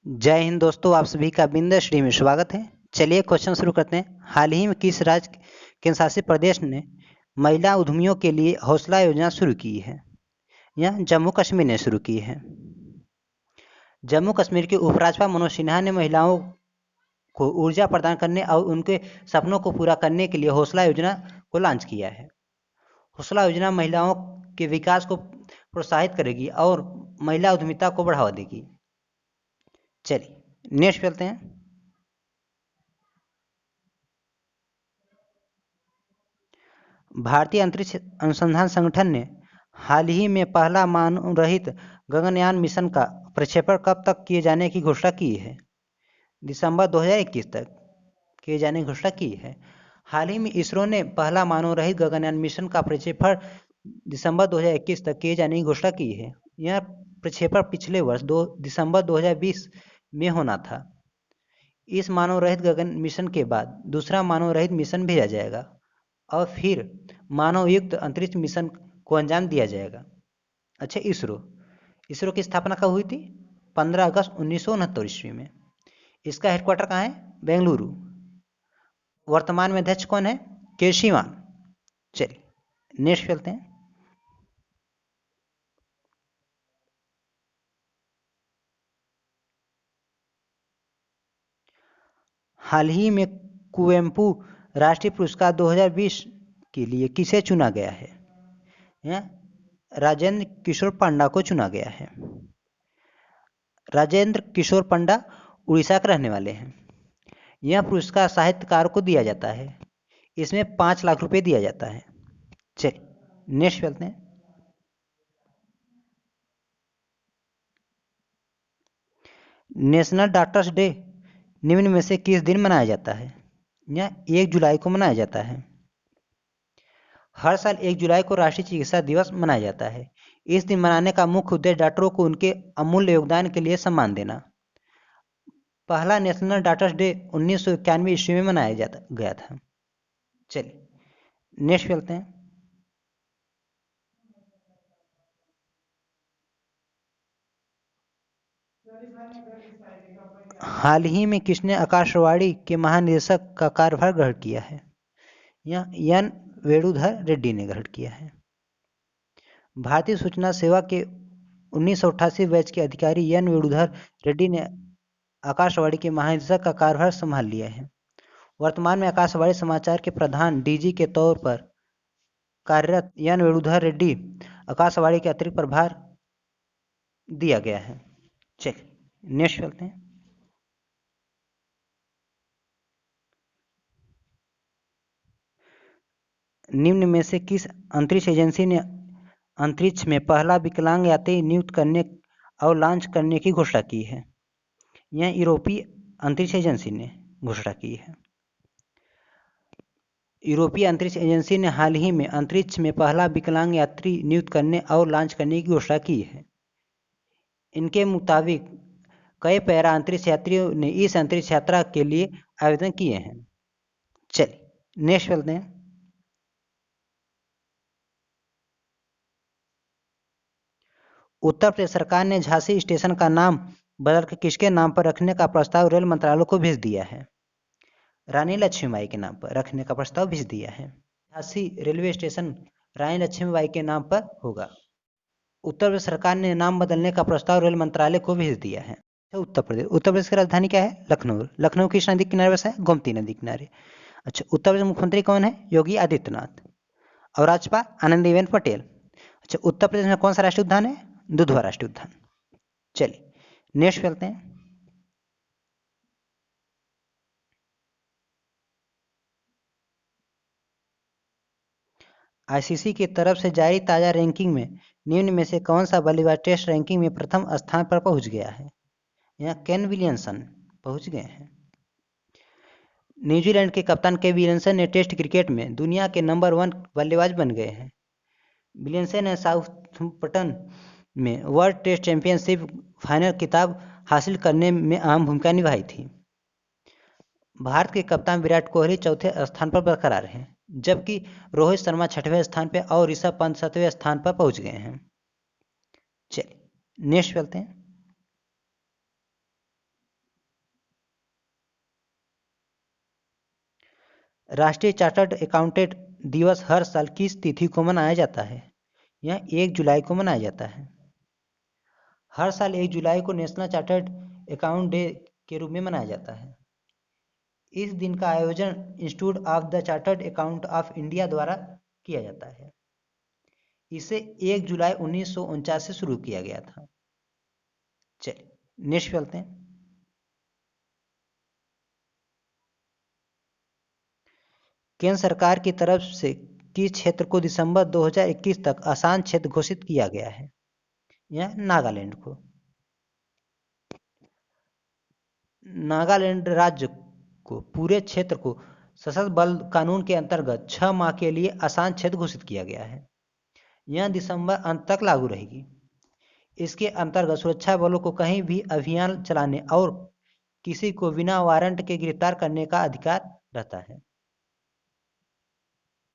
जय हिंद दोस्तों, आप सभी का बिंदु श्री में स्वागत है। चलिए क्वेश्चन शुरू करते हैं। हाल ही में किस राज्य केंद्र शासित प्रदेश ने महिला उद्यमियों के लिए हौसला योजना शुरू की है? यह जम्मू कश्मीर ने शुरू की है। जम्मू कश्मीर के उपराज्यपाल मनोज सिन्हा ने महिलाओं को ऊर्जा प्रदान करने और उनके सपनों को पूरा करने के लिए हौसला योजना को लॉन्च किया है। हौसला योजना महिलाओं के विकास को प्रोत्साहित करेगी और महिला उद्यमिता को बढ़ावा देगी। चलिए नेक्स्ट चलते हैं। भारतीय अंतरिक्ष अनुसंधान संगठन ने हाल ही में पहला मानव रहित गगनयान मिशन का प्रक्षेपण कब तक किए जाने की घोषणा की है? दिसंबर 2021 तक किए जाने की घोषणा की है। हाल ही में इसरो ने पहला मानव रहित गगनयान मिशन का प्रक्षेपण दिसंबर 2021 तक किए जाने की घोषणा की है। यह प्रक्षेपण पिछले वर्ष दिसंबर 2020 में होना था। इस मानव रहित गगन मिशन के बाद दूसरा मानव रहित मिशन भेजा जाएगा और फिर मानव युक्त अंतरिक्ष मिशन को अंजाम दिया जाएगा। अच्छा, इसरो की स्थापना कब हुई थी? 15 अगस्त 1969 ईस्वी में। इसका हेडक्वार्टर कहाँ है? बेंगलुरु। वर्तमान में अध्यक्ष कौन है? के शिवान। चलिए नेक्स्ट चलते हैं। हाल ही में कुवेम्पू राष्ट्रीय पुरस्कार 2020 के लिए किसे चुना गया है? राजेंद्र किशोर पांडा को चुना गया है। राजेंद्र किशोर पांडा उड़ीसा के रहने वाले हैं। यह पुरस्कार साहित्यकार को दिया जाता है। इसमें 5 लाख रुपए दिया जाता है। चलिए नेक्स्ट चलते हैं। नेशनल डॉक्टर्स डे निम्न में से किस दिन मनाया जाता है? यह 1 जुलाई को मनाया जाता है। हर साल 1 जुलाई को राष्ट्रीय चिकित्सा दिवस मनाया जाता है। इस दिन मनाने का मुख्य उद्देश्य डॉक्टरों को उनके अमूल्य योगदान के लिए सम्मान देना। पहला नेशनल डॉक्टर्स डे 1991 ईस्वी में मनाया गया था। चलिए नेक्स्ट चलते हैं। हाल ही में किसने आकाशवाणी के महानिदेशक का कार्यभार ग्रहण किया है? यह एन वेणुधर रेड्डी ने ग्रहण किया है। भारतीय सूचना सेवा के 1988 बैच के अधिकारी एन वेणुधर रेड्डी ने आकाशवाणी के महानिदेशक का कार्यभार संभाल लिया है। वर्तमान में आकाशवाणी समाचार के प्रधान डीजी के तौर पर कार्यरत एन वेणुधर रेड्डी आकाशवाणी के अतिरिक्त प्रभार दिया गया है। चलिए नेक्स्ट चलते हैं। निम्न में से किस अंतरिक्ष एजेंसी ने अंतरिक्ष में पहला विकलांग यात्री नियुक्त करने और लॉन्च करने की घोषणा की है? यह यूरोपीय अंतरिक्ष एजेंसी ने घोषणा की है। यूरोपीय अंतरिक्ष एजेंसी ने हाल ही में अंतरिक्ष में पहला विकलांग यात्री नियुक्त करने और लॉन्च करने की घोषणा की है। इनके मुताबिक कई पैरा अंतरिक्ष यात्रियों ने इस अंतरिक्ष यात्रा के लिए आवेदन किए हैं। चलिए नेक्स्ट चलते हैं। उत्तर प्रदेश सरकार ने झांसी स्टेशन का नाम बदलकर किसके नाम पर रखने का प्रस्ताव रेल मंत्रालय को भेज दिया है? रानी लक्ष्मीबाई के नाम पर रखने का प्रस्ताव भेज दिया है। झांसी रेलवे स्टेशन रानी लक्ष्मीबाई के नाम पर होगा। उत्तर प्रदेश सरकार ने नाम बदलने का प्रस्ताव रेल मंत्रालय को भेज दिया है। उत्तर प्रदेश की राजधानी क्या है? लखनऊ। लखनऊ किस नदी किनारे बसा है? गोमती नदी किनारे। अच्छा, उत्तर प्रदेश मुख्यमंत्री कौन है? योगी आदित्यनाथ। और राज्यपाल आनंदीबेन पटेल। अच्छा, उत्तर प्रदेश में कौन सा राष्ट्रीय उद्यान है? दुधवा राष्ट्रीय उद्यान। चलिए नेक्स्ट चलते हैं। आईसीसी की तरफ से जारी ताजा रैंकिंग में निम्न में से कौन सा बल्लेबाज टेस्ट रैंकिंग में प्रथम स्थान पर पहुंच गया है? यहाँ केन विलियमसन पहुंच गए हैं। न्यूजीलैंड के कप्तान केन विलियमसन ने टेस्ट क्रिकेट में दुनिया के नंबर 1 बल्लेबाज बन गए हैं। विलियमसन ने साउथम्पटन में वर्ल्ड टेस्ट चैंपियनशिप फाइनल खिताब हासिल करने में अहम भूमिका निभाई थी। भारत के कप्तान विराट कोहली चौथे स्थान पर बरकरार हैं, जबकि रोहित शर्मा 6वें स्थान पर और ऋषभ पंत 7वें स्थान पर पहुंच गए हैं। चलिए नेक्स्ट चलते हैं। राष्ट्रीय चार्टर्ड अकाउंटेंट दिवस हर साल किस तिथि को मनाया जाता है? यह 1 जुलाई को मनाया जाता है। हर साल 1 जुलाई को नेशनल चार्टर्ड अकाउंट डे के रूप में मनाया जाता है। इस दिन का आयोजन institute of the chartered account of India द्वारा किया जाता है। इसे 1 जुलाई 1949 से शुरू किया गया था। चलिए नेक्स्ट चलते हैं। केंद्र सरकार की तरफ से किस क्षेत्र को दिसंबर 2021 तक आसान क्षेत्र घोषित किया गया है? यह नागालैंड को। नागालैंड राज्य को पूरे क्षेत्र को सशस्त्र बल कानून के अंतर्गत 6 माह के लिए आसान क्षेत्र घोषित किया गया है। यह दिसंबर अंत तक लागू रहेगी। इसके अंतर्गत सुरक्षा बलों को कहीं भी अभियान चलाने और किसी को बिना वारंट के गिरफ्तार करने का अधिकार रहता है।